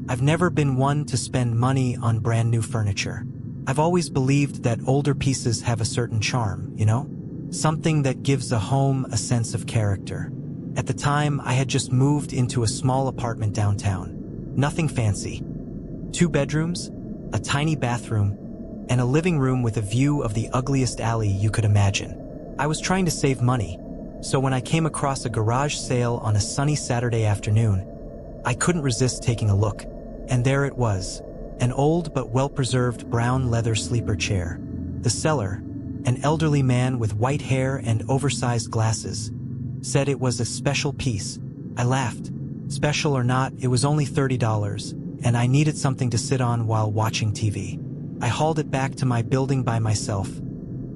I've never been one to spend money on brand new furniture. I've always believed that older pieces have a certain charm, Something that gives a home a sense of character. At the time, I had just moved into a small apartment downtown. Nothing fancy. 2 bedrooms, a tiny bathroom, and a living room with a view of the ugliest alley you could imagine. I was trying to save money, so when I came across a garage sale on a sunny Saturday afternoon, I couldn't resist taking a look. And there it was, an old but well-preserved brown leather sleeper chair. The seller, an elderly man with white hair and oversized glasses, said it was a special piece. I laughed. Special or not, it was only $30, and I needed something to sit on while watching TV. I hauled it back to my building by myself,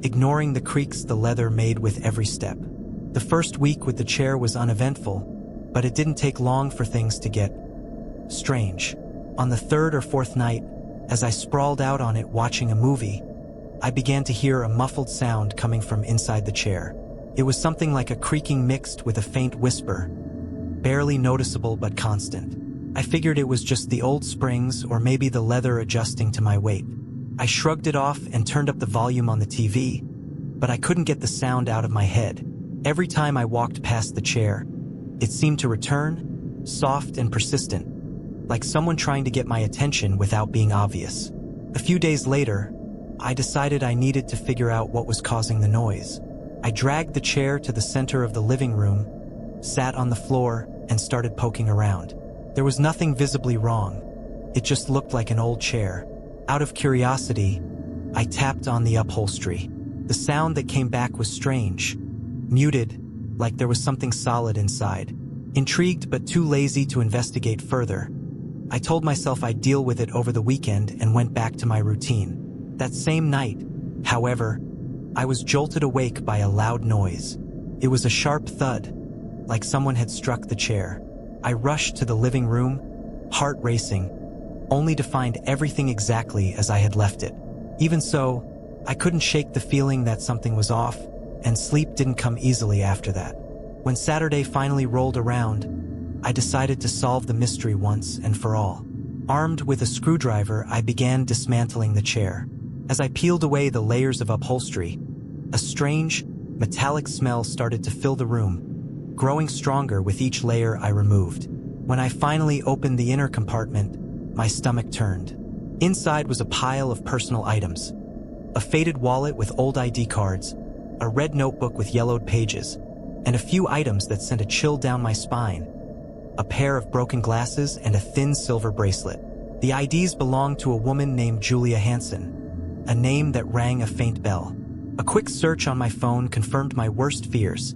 ignoring the creaks the leather made with every step. The first week with the chair was uneventful, but it didn't take long for things to get strange. On the 3rd or 4th night, as I sprawled out on it watching a movie, I began to hear a muffled sound coming from inside the chair. It was something like a creaking mixed with a faint whisper, barely noticeable but constant. I figured it was just the old springs or maybe the leather adjusting to my weight. I shrugged it off and turned up the volume on the TV, but I couldn't get the sound out of my head. Every time I walked past the chair, it seemed to return, soft and persistent, like someone trying to get my attention without being obvious. A few days later, I decided I needed to figure out what was causing the noise. I dragged the chair to the center of the living room, sat on the floor, and started poking around. There was nothing visibly wrong. It just looked like an old chair. Out of curiosity, I tapped on the upholstery. The sound that came back was strange, muted, like there was something solid inside. Intrigued but too lazy to investigate further, I told myself I'd deal with it over the weekend and went back to my routine. That same night, however, I was jolted awake by a loud noise. It was a sharp thud, like someone had struck the chair. I rushed to the living room, heart racing, only to find everything exactly as I had left it. Even so, I couldn't shake the feeling that something was off, and sleep didn't come easily after that. When Saturday finally rolled around, I decided to solve the mystery once and for all. Armed with a screwdriver, I began dismantling the chair. As I peeled away the layers of upholstery, a strange, metallic smell started to fill the room, growing stronger with each layer I removed. When I finally opened the inner compartment, my stomach turned. Inside was a pile of personal items. A faded wallet with old ID cards, a red notebook with yellowed pages, and a few items that sent a chill down my spine. A pair of broken glasses and a thin silver bracelet. The IDs belonged to a woman named Julia Hansen, a name that rang a faint bell. A quick search on my phone confirmed my worst fears.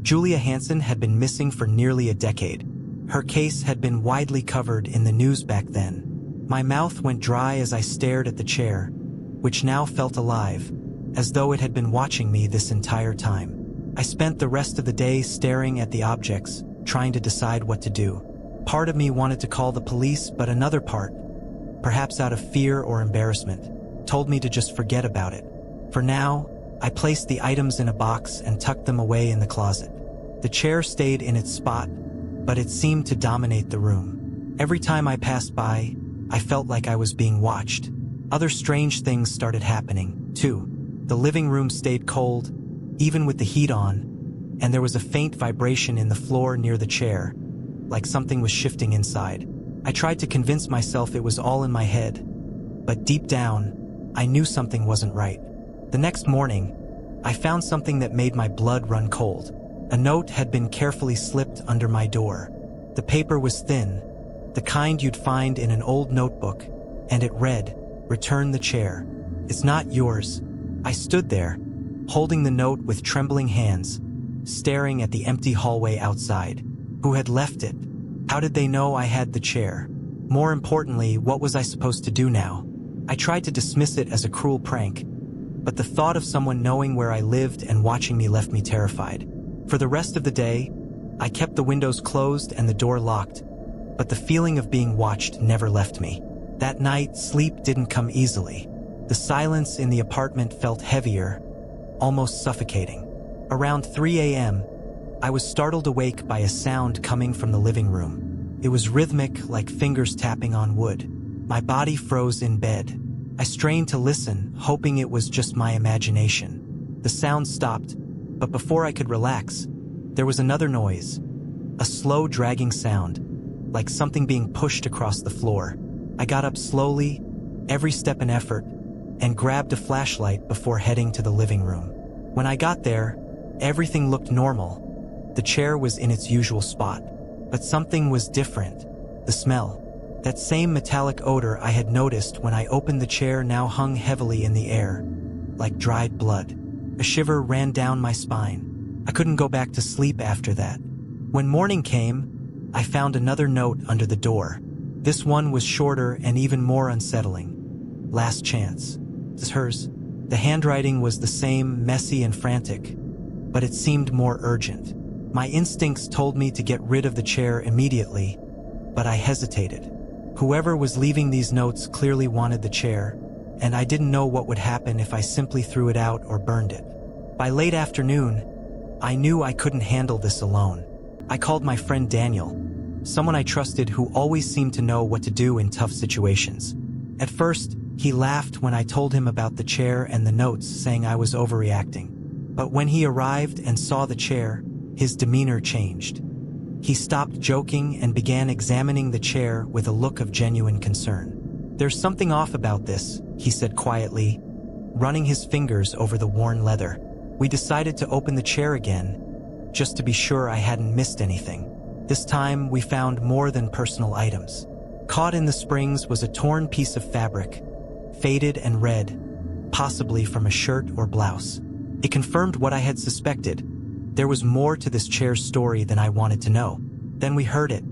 Julia Hansen had been missing for nearly a decade. Her case had been widely covered in the news back then. My mouth went dry as I stared at the chair, which now felt alive, as though it had been watching me this entire time. I spent the rest of the day staring at the objects, trying to decide what to do. Part of me wanted to call the police, but another part, perhaps out of fear or embarrassment, told me to just forget about it. For now, I placed the items in a box and tucked them away in the closet. The chair stayed in its spot, but it seemed to dominate the room. Every time I passed by, I felt like I was being watched. Other strange things started happening, too. The living room stayed cold, even with the heat on, and there was a faint vibration in the floor near the chair, like something was shifting inside. I tried to convince myself it was all in my head, but deep down, I knew something wasn't right. The next morning, I found something that made my blood run cold. A note had been carefully slipped under my door. The paper was thin, the kind you'd find in an old notebook, and it read, "Return the chair. It's not yours." I stood there, holding the note with trembling hands, staring at the empty hallway outside. Who had left it? How did they know I had the chair? More importantly, what was I supposed to do now? I tried to dismiss it as a cruel prank, but the thought of someone knowing where I lived and watching me left me terrified. For the rest of the day, I kept the windows closed and the door locked, but the feeling of being watched never left me. That night, sleep didn't come easily. The silence in the apartment felt heavier, almost suffocating. Around 3 a.m., I was startled awake by a sound coming from the living room. It was rhythmic, like fingers tapping on wood. My body froze in bed. I strained to listen, hoping it was just my imagination. The sound stopped, but before I could relax, there was another noise. A slow, dragging sound, like something being pushed across the floor. I got up slowly, every step an effort, and grabbed a flashlight before heading to the living room. When I got there, everything looked normal. The chair was in its usual spot, but something was different. The smell. That same metallic odor I had noticed when I opened the chair now hung heavily in the air, like dried blood. A shiver ran down my spine. I couldn't go back to sleep after that. When morning came, I found another note under the door. This one was shorter and even more unsettling. Last chance. It's hers. The handwriting was the same, messy and frantic, but it seemed more urgent. My instincts told me to get rid of the chair immediately, but I hesitated. Whoever was leaving these notes clearly wanted the chair, and I didn't know what would happen if I simply threw it out or burned it. By late afternoon, I knew I couldn't handle this alone. I called my friend Daniel, someone I trusted who always seemed to know what to do in tough situations. At first, he laughed when I told him about the chair and the notes, saying I was overreacting. But when he arrived and saw the chair, his demeanor changed. He stopped joking and began examining the chair with a look of genuine concern. "There's something off about this," he said quietly, running his fingers over the worn leather. We decided to open the chair again, just to be sure I hadn't missed anything. This time, we found more than personal items. Caught in the springs was a torn piece of fabric, faded and red, possibly from a shirt or blouse. It confirmed what I had suspected. There was more to this chair's story than I wanted to know. Then we heard it.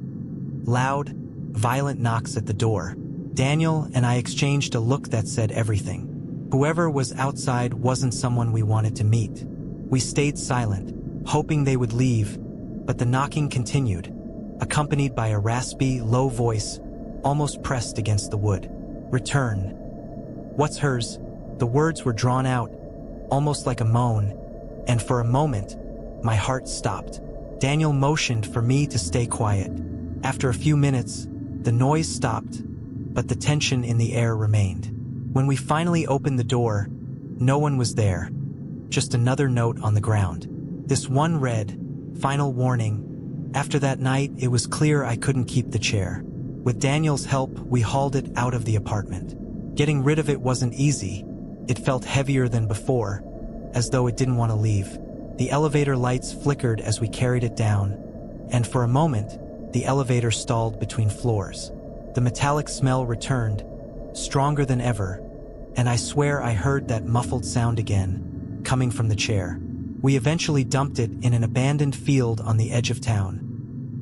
Loud, violent knocks at the door. Daniel and I exchanged a look that said everything. Whoever was outside wasn't someone we wanted to meet. We stayed silent, hoping they would leave, but the knocking continued, accompanied by a raspy, low voice, almost pressed against the wood. "Return." "What's hers?" The words were drawn out, almost like a moan, and for a moment, my heart stopped. Daniel motioned for me to stay quiet. After a few minutes, the noise stopped, but the tension in the air remained. When we finally opened the door, no one was there, just another note on the ground. This one read, "Final warning. After that night, it was clear I couldn't keep the chair. With Daniel's help, we hauled it out of the apartment. Getting rid of it wasn't easy. It felt heavier than before, as though it didn't want to leave. The elevator lights flickered as we carried it down, and for a moment, the elevator stalled between floors. The metallic smell returned, stronger than ever, and I swear I heard that muffled sound again, coming from the chair. We eventually dumped it in an abandoned field on the edge of town,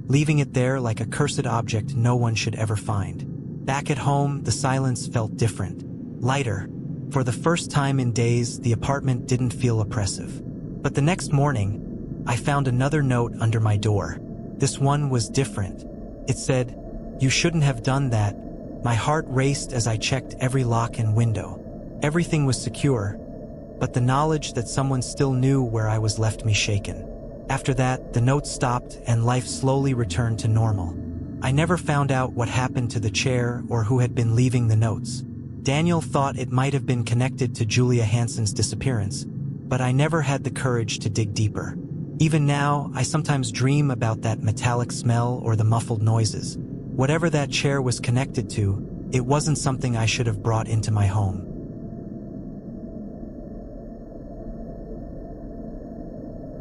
leaving it there like a cursed object no one should ever find. Back at home, the silence felt different, lighter. For the first time in days, the apartment didn't feel oppressive. But the next morning, I found another note under my door. This one was different. It said, "You shouldn't have done that." My heart raced as I checked every lock and window. Everything was secure, but the knowledge that someone still knew where I was left me shaken. After that, the note stopped and life slowly returned to normal. I never found out what happened to the chair or who had been leaving the notes. Daniel thought it might have been connected to Julia Hansen's disappearance, but I never had the courage to dig deeper. Even now, I sometimes dream about that metallic smell or the muffled noises. Whatever that chair was connected to, it wasn't something I should have brought into my home.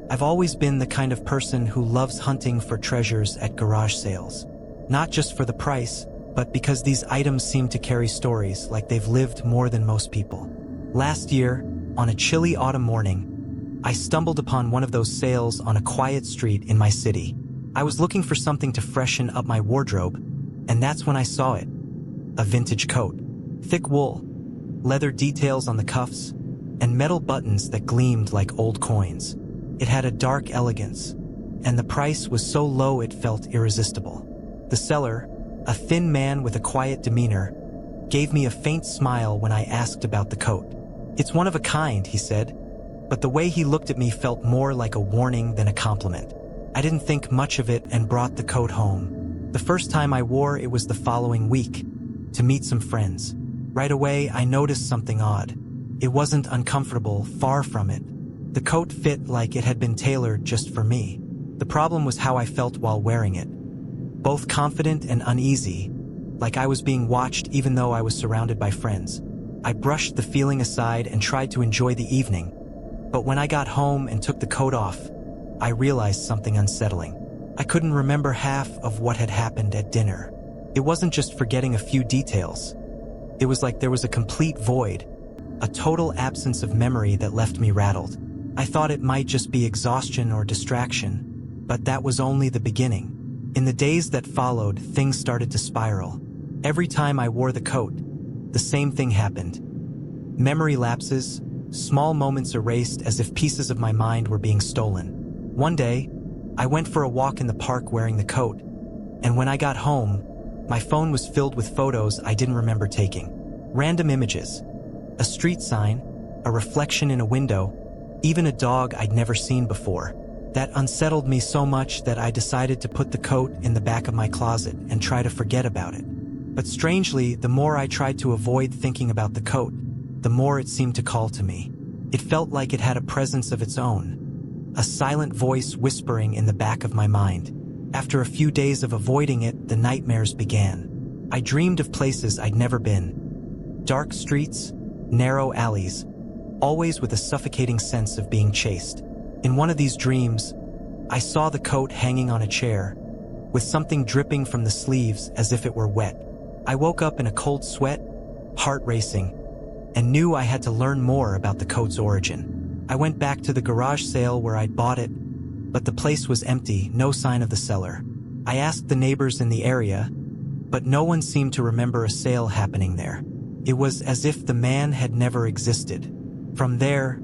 I've always been the kind of person who loves hunting for treasures at garage sales. Not just for the price, but because these items seem to carry stories like they've lived more than most people. Last year, on a chilly autumn morning, I stumbled upon one of those sales on a quiet street in my city. I was looking for something to freshen up my wardrobe, and that's when I saw it. A vintage coat. Thick wool, leather details on the cuffs, and metal buttons that gleamed like old coins. It had a dark elegance, and the price was so low it felt irresistible. The seller, a thin man with a quiet demeanor, gave me a faint smile when I asked about the coat. "It's one of a kind," he said, but the way he looked at me felt more like a warning than a compliment. I didn't think much of it and brought the coat home. The first time I wore it was the following week, to meet some friends. Right away, I noticed something odd. It wasn't uncomfortable, far from it. The coat fit like it had been tailored just for me. The problem was how I felt while wearing it. Both confident and uneasy, like I was being watched even though I was surrounded by friends. I brushed the feeling aside and tried to enjoy the evening. But when I got home and took the coat off, I realized something unsettling. I couldn't remember half of what had happened at dinner. It wasn't just forgetting a few details. It was like there was a complete void, a total absence of memory that left me rattled. I thought it might just be exhaustion or distraction, but that was only the beginning. In the days that followed, things started to spiral. Every time I wore the coat, the same thing happened. Memory lapses, small moments erased as if pieces of my mind were being stolen. One day, I went for a walk in the park wearing the coat, and when I got home, my phone was filled with photos I didn't remember taking. Random images, a street sign, a reflection in a window, even a dog I'd never seen before. That unsettled me so much that I decided to put the coat in the back of my closet and try to forget about it. But strangely, the more I tried to avoid thinking about the coat, the more it seemed to call to me. It felt like it had a presence of its own, a silent voice whispering in the back of my mind. After a few days of avoiding it, the nightmares began. I dreamed of places I'd never been. Dark streets, narrow alleys, always with a suffocating sense of being chased. In one of these dreams, I saw the coat hanging on a chair, with something dripping from the sleeves as if it were wet. I woke up in a cold sweat, heart racing, and knew I had to learn more about the coat's origin. I went back to the garage sale where I'd bought it, but the place was empty, no sign of the seller. I asked the neighbors in the area, but no one seemed to remember a sale happening there. It was as if the man had never existed. From there,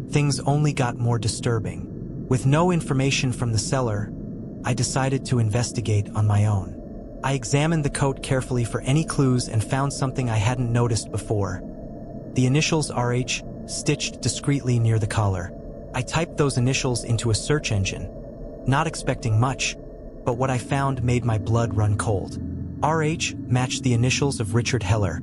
things only got more disturbing. With no information from the seller, I decided to investigate on my own. I examined the coat carefully for any clues and found something I hadn't noticed before. The initials RH, stitched discreetly near the collar. I typed those initials into a search engine, not expecting much, but what I found made my blood run cold. RH matched the initials of Richard Heller,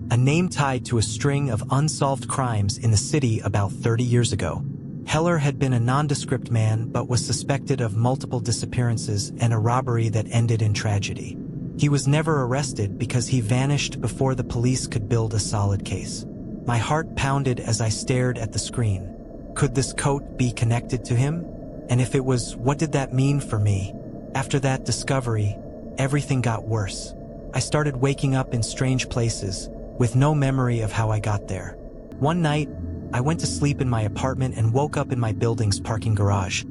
a name tied to a string of unsolved crimes in the city about 30 years ago. Heller had been a nondescript man but was suspected of multiple disappearances and a robbery that ended in tragedy. He was never arrested because he vanished before the police could build a solid case. My heart pounded as I stared at the screen. Could this coat be connected to him? And if it was, what did that mean for me? After that discovery, everything got worse. I started waking up in strange places, with no memory of how I got there. One night, I went to sleep in my apartment and woke up in my building's parking garage,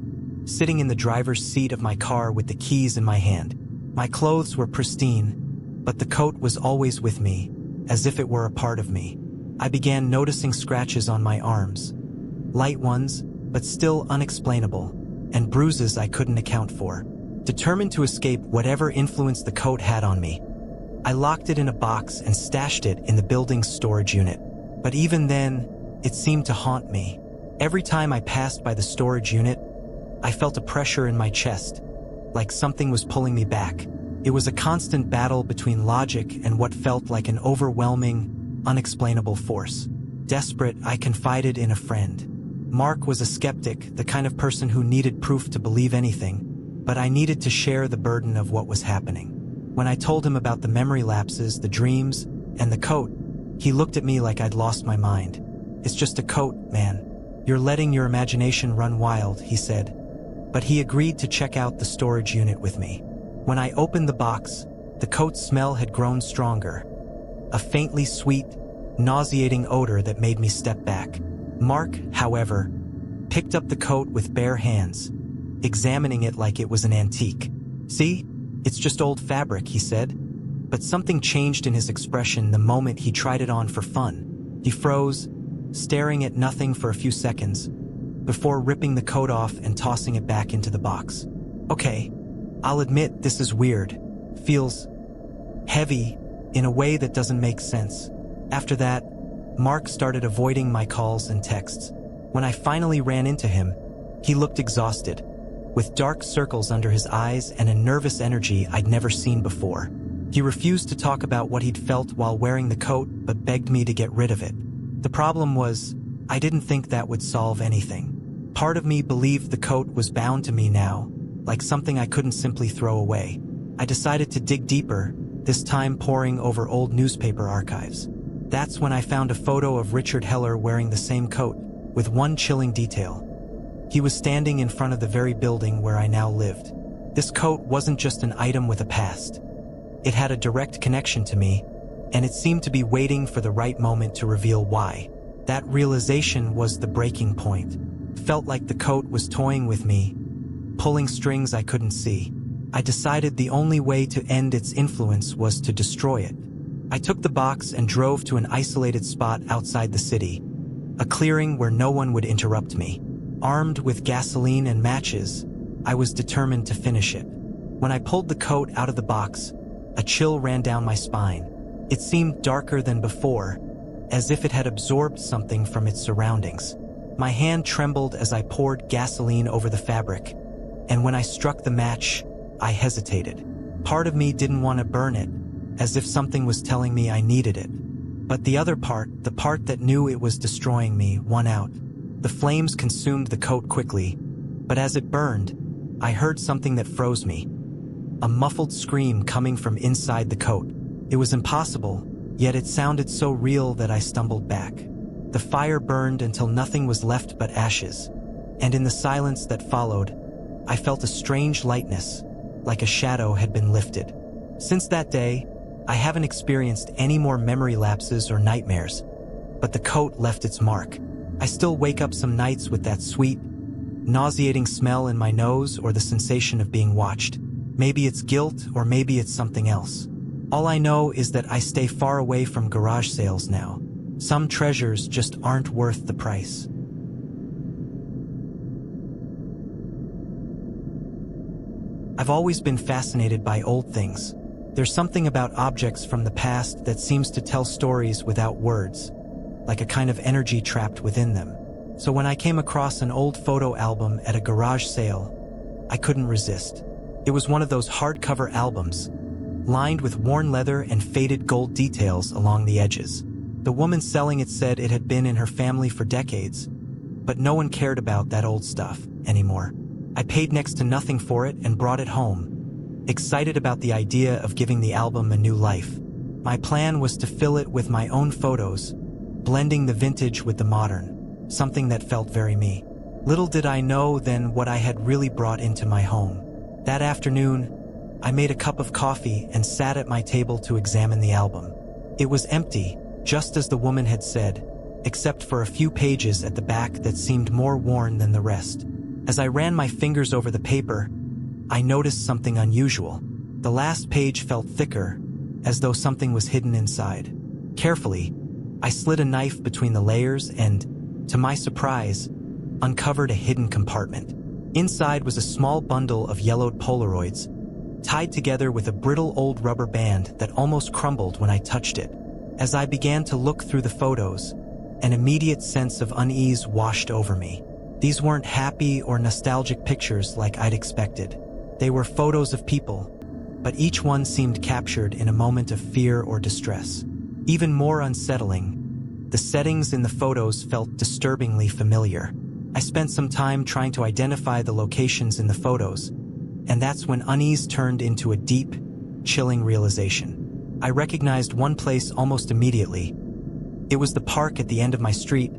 sitting in the driver's seat of my car with the keys in my hand. My clothes were pristine, but the coat was always with me, as if it were a part of me. I began noticing scratches on my arms, light ones, but still unexplainable, and bruises I couldn't account for. Determined to escape whatever influence the coat had on me, I locked it in a box and stashed it in the building's storage unit. But even then, it seemed to haunt me. Every time I passed by the storage unit, I felt a pressure in my chest, like something was pulling me back. It was a constant battle between logic and what felt like an overwhelming, unexplainable force. Desperate, I confided in a friend. Mark was a skeptic, the kind of person who needed proof to believe anything, but I needed to share the burden of what was happening. When I told him about the memory lapses, the dreams, and the coat, he looked at me like I'd lost my mind. "It's just a coat, man. You're letting your imagination run wild," he said. But he agreed to check out the storage unit with me. When I opened the box, the coat's smell had grown stronger. A faintly sweet, nauseating odor that made me step back. Mark, however, picked up the coat with bare hands, examining it like it was an antique. "See? It's just old fabric," he said. But something changed in his expression the moment he tried it on for fun. He froze, staring at nothing for a few seconds, before ripping the coat off and tossing it back into the box. "Okay, I'll admit this is weird. Feels heavy in a way that doesn't make sense." After that, Mark started avoiding my calls and texts. When I finally ran into him, he looked exhausted. with dark circles under his eyes and a nervous energy I'd never seen before. He refused to talk about what he'd felt while wearing the coat, but begged me to get rid of it. The problem was, I didn't think that would solve anything. Part of me believed the coat was bound to me now, like something I couldn't simply throw away. I decided to dig deeper, this time poring over old newspaper archives. That's when I found a photo of Richard Heller wearing the same coat, with one chilling detail. He was standing in front of the very building where I now lived. This coat wasn't just an item with a past. It had a direct connection to me, and it seemed to be waiting for the right moment to reveal why. That realization was the breaking point. Felt like the coat was toying with me, pulling strings I couldn't see. I decided the only way to end its influence was to destroy it. I took the box and drove to an isolated spot outside the city, a clearing where no one would interrupt me. Armed with gasoline and matches, I was determined to finish it. When I pulled the coat out of the box, a chill ran down my spine. It seemed darker than before, as if it had absorbed something from its surroundings. My hand trembled as I poured gasoline over the fabric, and when I struck the match, I hesitated. Part of me didn't want to burn it, as if something was telling me I needed it. But the other part, the part that knew it was destroying me, won out. The flames consumed the coat quickly, but as it burned, I heard something that froze me. A muffled scream coming from inside the coat. It was impossible, yet it sounded so real that I stumbled back. The fire burned until nothing was left but ashes, and in the silence that followed, I felt a strange lightness, like a shadow had been lifted. Since that day, I haven't experienced any more memory lapses or nightmares, but the coat left its mark. I still wake up some nights with that sweet, nauseating smell in my nose or the sensation of being watched. Maybe it's guilt or maybe it's something else. All I know is that I stay far away from garage sales now. Some treasures just aren't worth the price. I've always been fascinated by old things. There's something about objects from the past that seems to tell stories without words, like a kind of energy trapped within them. So when I came across an old photo album at a garage sale, I couldn't resist. It was one of those hardcover albums, lined with worn leather and faded gold details along the edges. The woman selling it said it had been in her family for decades, but no one cared about that old stuff anymore. I paid next to nothing for it and brought it home, excited about the idea of giving the album a new life. My plan was to fill it with my own photos, blending the vintage with the modern, something that felt very me. Little did I know then what I had really brought into my home. That afternoon, I made a cup of coffee and sat at my table to examine the album. It was empty, just as the woman had said, except for a few pages at the back that seemed more worn than the rest. As I ran my fingers over the paper, I noticed something unusual. The last page felt thicker, as though something was hidden inside. Carefully, I slid a knife between the layers and, to my surprise, uncovered a hidden compartment. Inside was a small bundle of yellowed Polaroids, tied together with a brittle old rubber band that almost crumbled when I touched it. As I began to look through the photos, an immediate sense of unease washed over me. These weren't happy or nostalgic pictures like I'd expected. They were photos of people, but each one seemed captured in a moment of fear or distress. Even more unsettling, the settings in the photos felt disturbingly familiar. I spent some time trying to identify the locations in the photos, and that's when unease turned into a deep, chilling realization. I recognized one place almost immediately. It was the park at the end of my street,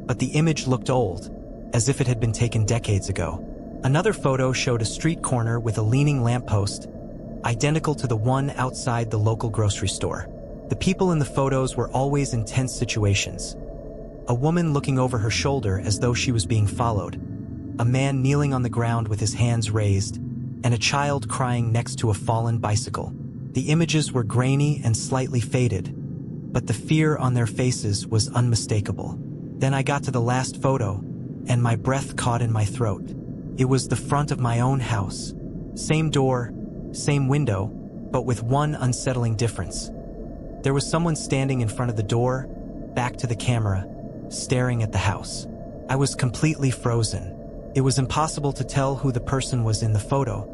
but the image looked old, as if it had been taken decades ago. Another photo showed a street corner with a leaning lamppost, identical to the one outside the local grocery store. The people in the photos were always in tense situations. A woman looking over her shoulder as though she was being followed, a man kneeling on the ground with his hands raised, and a child crying next to a fallen bicycle. The images were grainy and slightly faded, but the fear on their faces was unmistakable. Then I got to the last photo, and my breath caught in my throat. It was the front of my own house. Same door, same window, but with one unsettling difference. There was someone standing in front of the door, back to the camera, staring at the house. I was completely frozen. It was impossible to tell who the person was in the photo,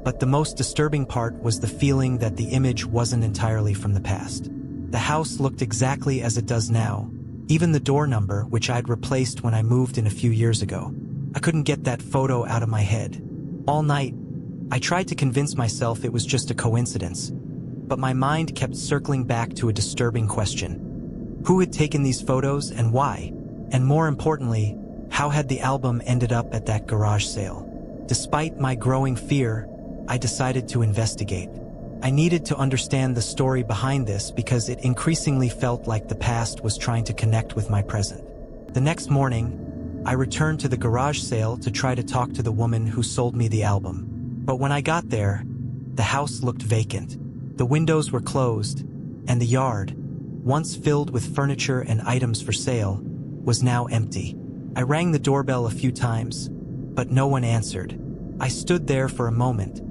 but the most disturbing part was the feeling that the image wasn't entirely from the past. The house looked exactly as it does now, even the door number, which I'd replaced when I moved in a few years ago. I couldn't get that photo out of my head. All night, I tried to convince myself it was just a coincidence, but my mind kept circling back to a disturbing question. Who had taken these photos and why? And more importantly, how had the album ended up at that garage sale? Despite my growing fear, I decided to investigate. I needed to understand the story behind this because it increasingly felt like the past was trying to connect with my present. The next morning, I returned to the garage sale to try to talk to the woman who sold me the album. But when I got there, the house looked vacant. The windows were closed, and the yard, once filled with furniture and items for sale, was now empty. I rang the doorbell a few times, but no one answered. I stood there for a moment,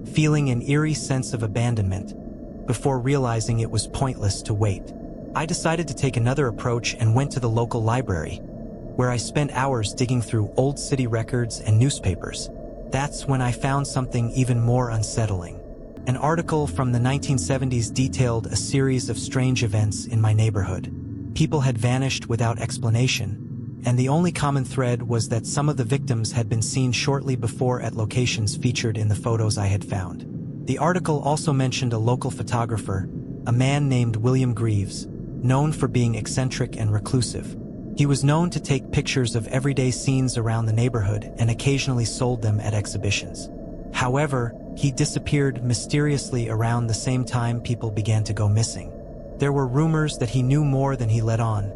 feeling an eerie sense of abandonment, before realizing it was pointless to wait. I decided to take another approach and went to the local library, where I spent hours digging through old city records and newspapers. That's when I found something even more unsettling. An article from the 1970s detailed a series of strange events in my neighborhood. People had vanished without explanation, and the only common thread was that some of the victims had been seen shortly before at locations featured in the photos I had found. The article also mentioned a local photographer, a man named William Greaves, known for being eccentric and reclusive. He was known to take pictures of everyday scenes around the neighborhood and occasionally sold them at exhibitions. However, he disappeared mysteriously around the same time people began to go missing. There were rumors that he knew more than he let on,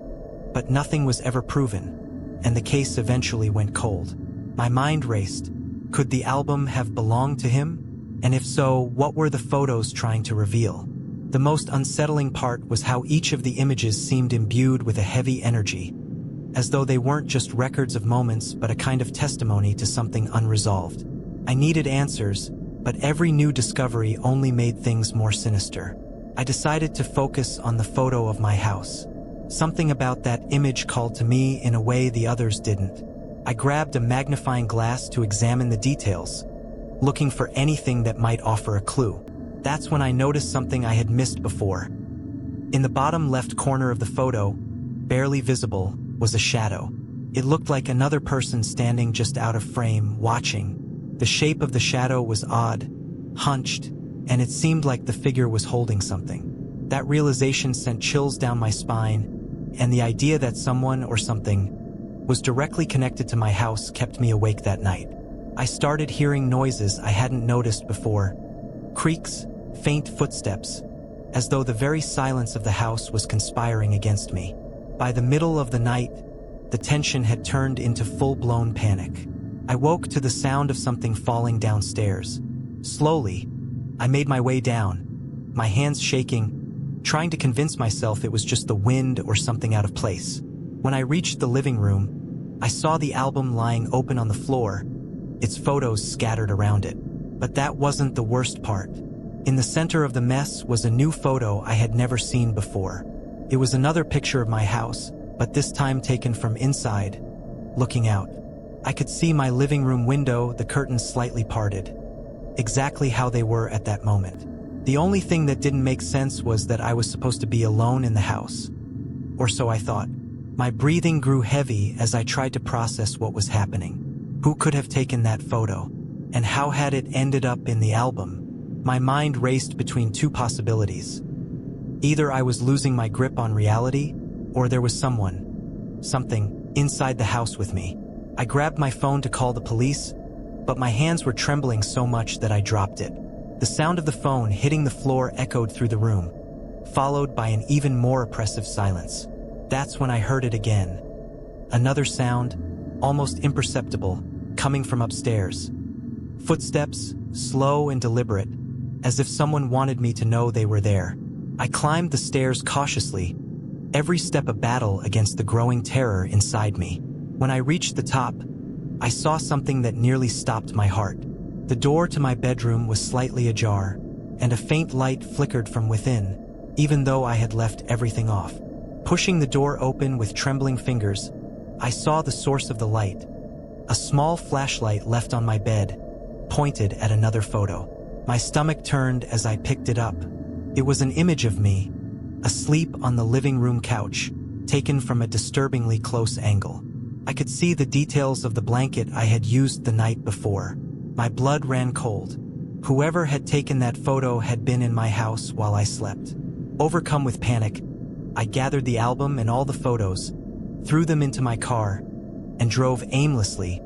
but nothing was ever proven, and the case eventually went cold. My mind raced. Could the album have belonged to him? And if so, what were the photos trying to reveal? The most unsettling part was how each of the images seemed imbued with a heavy energy, as though they weren't just records of moments but a kind of testimony to something unresolved. I needed answers, but every new discovery only made things more sinister. I decided to focus on the photo of my house. Something about that image called to me in a way the others didn't. I grabbed a magnifying glass to examine the details, looking for anything that might offer a clue. That's when I noticed something I had missed before. In the bottom left corner of the photo, barely visible, was a shadow. It looked like another person standing just out of frame, watching. The shape of the shadow was odd, hunched, and it seemed like the figure was holding something. That realization sent chills down my spine, and the idea that someone or something was directly connected to my house kept me awake that night. I started hearing noises I hadn't noticed before. Creaks, faint footsteps, as though the very silence of the house was conspiring against me. By the middle of the night, the tension had turned into full-blown panic. I woke to the sound of something falling downstairs. Slowly, I made my way down, my hands shaking, trying to convince myself it was just the wind or something out of place. When I reached the living room, I saw the album lying open on the floor, its photos scattered around it. But that wasn't the worst part. In the center of the mess was a new photo I had never seen before. It was another picture of my house, but this time taken from inside, looking out. I could see my living room window, the curtains slightly parted, exactly how they were at that moment. The only thing that didn't make sense was that I was supposed to be alone in the house. Or so I thought. My breathing grew heavy as I tried to process what was happening. Who could have taken that photo? And how had it ended up in the album? My mind raced between two possibilities. Either I was losing my grip on reality, or there was something, inside the house with me. I grabbed my phone to call the police, but my hands were trembling so much that I dropped it. The sound of the phone hitting the floor echoed through the room, followed by an even more oppressive silence. That's when I heard it again. Another sound, almost imperceptible, coming from upstairs. Footsteps, slow and deliberate, as if someone wanted me to know they were there. I climbed the stairs cautiously, every step a battle against the growing terror inside me. When I reached the top, I saw something that nearly stopped my heart. The door to my bedroom was slightly ajar, and a faint light flickered from within, even though I had left everything off. Pushing the door open with trembling fingers, I saw the source of the light, A small flashlight left on my bed pointed at another photo. My stomach turned as I picked it up. It was an image of me, asleep on the living room couch, taken from a disturbingly close angle. I could see the details of the blanket I had used the night before. My blood ran cold. Whoever had taken that photo had been in my house while I slept. Overcome with panic, I gathered the album and all the photos, threw them into my car, and drove aimlessly,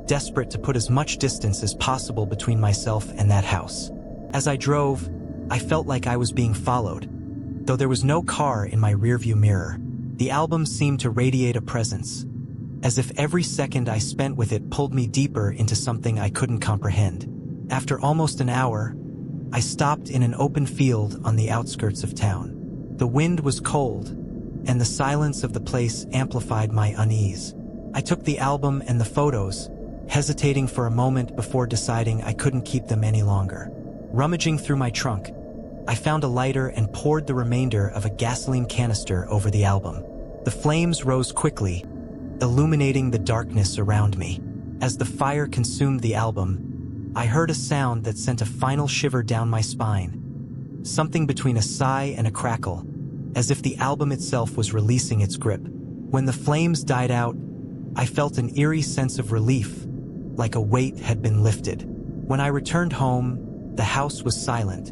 desperate to put as much distance as possible between myself and that house. As I drove, I felt like I was being followed. Though there was no car in my rearview mirror, the album seemed to radiate a presence, as if every second I spent with it pulled me deeper into something I couldn't comprehend. After almost an hour, I stopped in an open field on the outskirts of town. The wind was cold, and the silence of the place amplified my unease. I took the album and the photos, hesitating for a moment before deciding I couldn't keep them any longer. Rummaging through my trunk, I found a lighter and poured the remainder of a gasoline canister over the album. The flames rose quickly, illuminating the darkness around me. As the fire consumed the album, I heard a sound that sent a final shiver down my spine. Something between a sigh and a crackle, as if the album itself was releasing its grip. When the flames died out, I felt an eerie sense of relief, like a weight had been lifted. When I returned home, the house was silent,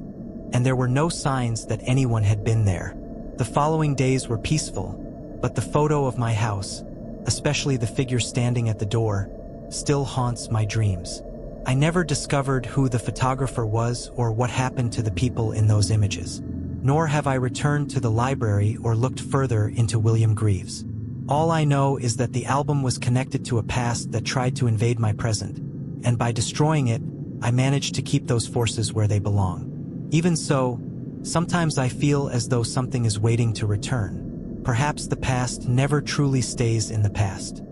and there were no signs that anyone had been there. The following days were peaceful, but the photo of my house, especially the figure standing at the door, still haunts my dreams. I never discovered who the photographer was or what happened to the people in those images. Nor have I returned to the library or looked further into William Greaves. All I know is that the album was connected to a past that tried to invade my present, and by destroying it, I managed to keep those forces where they belong. Even so, sometimes I feel as though something is waiting to return. Perhaps the past never truly stays in the past.